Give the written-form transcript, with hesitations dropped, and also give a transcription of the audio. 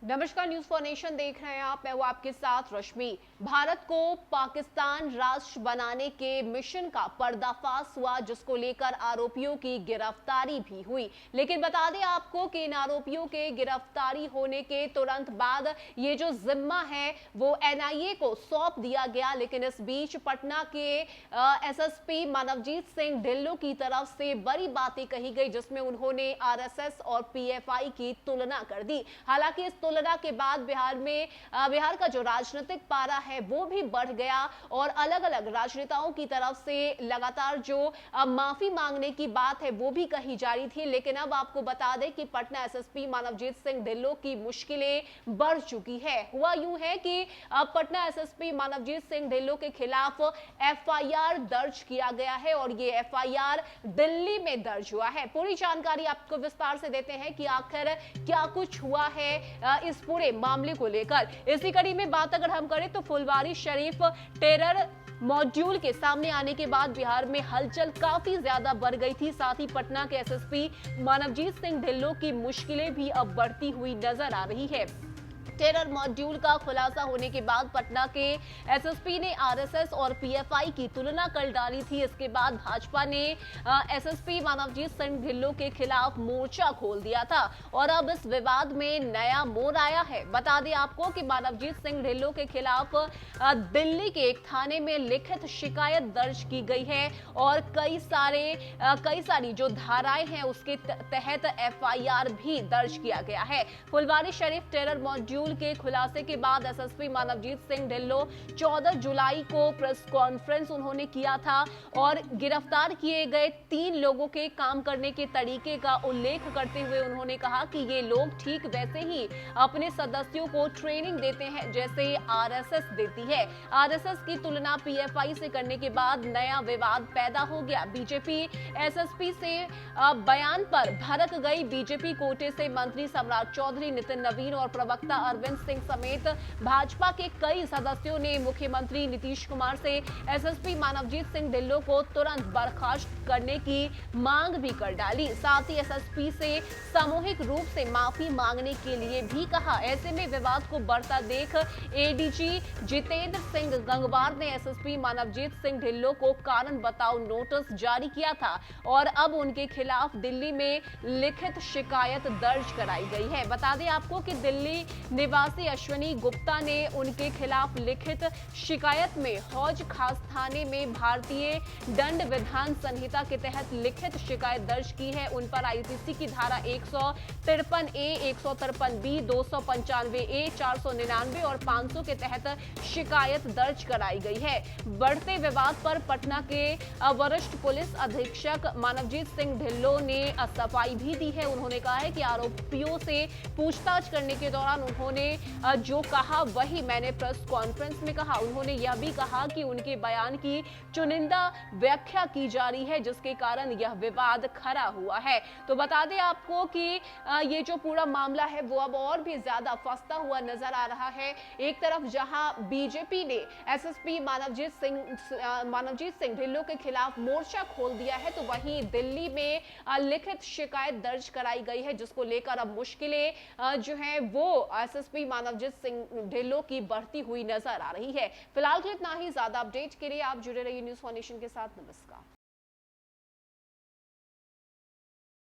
नमस्कार, news for nation देख रहे हैं आप। मैं हूं आपके साथ रश्मि। भारत को पाकिस्तान राष्ट्र बनाने के मिशन का पर्दाफाश हुआ, जिसको लेकर आरोपियों की गिरफ्तारी भी हुई। लेकिन बता दें आपको कि इन आरोपियों के गिरफ्तारी होने के तुरंत बाद ये जो जिम्मा है वो एनआईए को सौंप दिया गया। लेकिन इस बीच पटना के एसएसपी मानवजीत सिंह ढिल्लों की तरफ से बड़ी बातें कही गई, जिसमें उन्होंने आरएसएस और पीएफआई की तुलना कर दी। हालांकि इस तुलना के बाद बिहार का जो राजनीतिक पारा है वो भी बढ़ गया और अलग अलग राजनेताओं की तरफ से लगातार जो माफी मांगने की बात है वो भी कही जा रही थी। लेकिन अब आपको बता दें कि पटना एसएसपी मानवजीत सिंह ढिल्लों की मुश्किलें बढ़ चुकी है। हुआ यूं है कि अब पटना एसएसपी मानवजीत सिंह ढिल्लों के खिलाफ एफआईआर दर्ज किया गया है और ये एफआईआर दिल्ली में दर्ज हुआ है। पूरी जानकारी आपको विस्तार से देते हैं कि आखिर क्या कुछ हुआ है इस पूरे मामले को लेकर। इसी कड़ी में बात अगर हम करें तो फुलवारी शरीफ टेरर मॉड्यूल के सामने आने के बाद बिहार में हलचल काफी ज्यादा बढ़ गई थी। साथ ही पटना के एसएसपी मानवजीत सिंह ढिल्लों की मुश्किलें भी अब बढ़ती हुई नजर आ रही है। टेरर मॉड्यूल का खुलासा होने के बाद पटना के एसएसपी ने आरएसएस और पीएफआई की तुलना कर डाली थी। इसके बाद भाजपा ने एसएसपी मानवजीत सिंह ढिल्लों के खिलाफ मोर्चा खोल दिया था और अब इस विवाद में नया मोड़ आया है। बता दें आपको कि मानवजीत सिंह ढिल्लों के खिलाफ दिल्ली के एक थाने में लिखित शिकायत दर्ज की गई है और कई सारी जो धाराएं हैं उसके तहत एफआईआर भी दर्ज किया गया है। फुलवारी शरीफ टेरर मॉड्यूल के खुलासे के बाद एसएसपी मानवजीत सिंह ढिल्लों 14 जुलाई को प्रेस कॉन्फ्रेंस उन्होंने किया था और गिरफ्तार किए गए 3 लोगों के काम करने के तरीके का उल्लेख करते हुए उन्होंने कहा कि ये लोग ठीक वैसे ही अपने सदस्यों को ट्रेनिंग देते हैं जैसे आरएसएस देती है। आरएसएस की तुलना पीएफआई से करने के बाद नया विवाद पैदा हो गया। बीजेपी एसएसपी से बयान पर भड़क गई। बीजेपी कोटे से मंत्री सम्राट चौधरी, नितिन नवीन और प्रवक्ता अरविंद सिंह समेत भाजपा के कई सदस्यों ने मुख्यमंत्री नीतीश कुमार से एसएसपी मानवजीत सिंह ढिल्लों को तुरंत बर्खास्त करने की मांग भी कर डाली। साथ ही एसएसपी से सामूहिक रूप से माफी मांगने के लिए भी कहा। ऐसे में विवाद को बढ़ता देख एडीजी जितेंद्र सिंह गंगवार ने एसएसपी मानवजीत सिंह ढिल्लों को कारण बताओ नोटिस जारी किया था और अब उनके खिलाफ दिल्ली में लिखित शिकायत दर्ज कराई गई है। बता दें आपको कि दिल्ली निवासी अश्विनी गुप्ता ने उनके खिलाफ लिखित शिकायत में हौज खास थाने में भारतीय दंड विधान संहिता के तहत लिखित शिकायत दर्ज की है। उन पर आईपीसी की धारा 153 ए, 153 बी, 295 ए, 499 और 500 के तहत शिकायत दर्ज कराई गई है। बढ़ते विवाद पर पटना के वरिष्ठ पुलिस अधीक्षक मानवजीत सिंह ढिल्लों ने सफाई भी दी है। उन्होंने कहा है कि आरोपियों से पूछताछ करने के दौरान उन्होंने जो कहा वही मैंने प्रेस कॉन्फ्रेंस में कहा। उन्होंने यह भी कहा कि उनके बयान की चुनिंदा व्याख्या की जा रही है, जिसके कारण यह विवाद खड़ा हुआ है। तो बता दें आपको कि ये जो पूरा मामला है वो अब और भी ज्यादा फंसता हुआ नजर आ रहा है। एक तरफ जहां बीजेपी ने एसएसपी मानवजीत सिंह ढिल्लों के खिलाफ मोर्चा खोल दिया है, तो वहीं दिल्ली में लिखित शिकायत दर्ज कराई गई है, जिसको लेकर अब मुश्किलें जो है वो एसएसपी मानवजीत सिंह ढिल्लों की बढ़ती हुई नजर आ रही है। फिलहाल के लिए इतना ही। ज्यादा अपडेट के लिए आप जुड़े रहिए न्यूज फॉर नेशन के साथ। नमस्कार।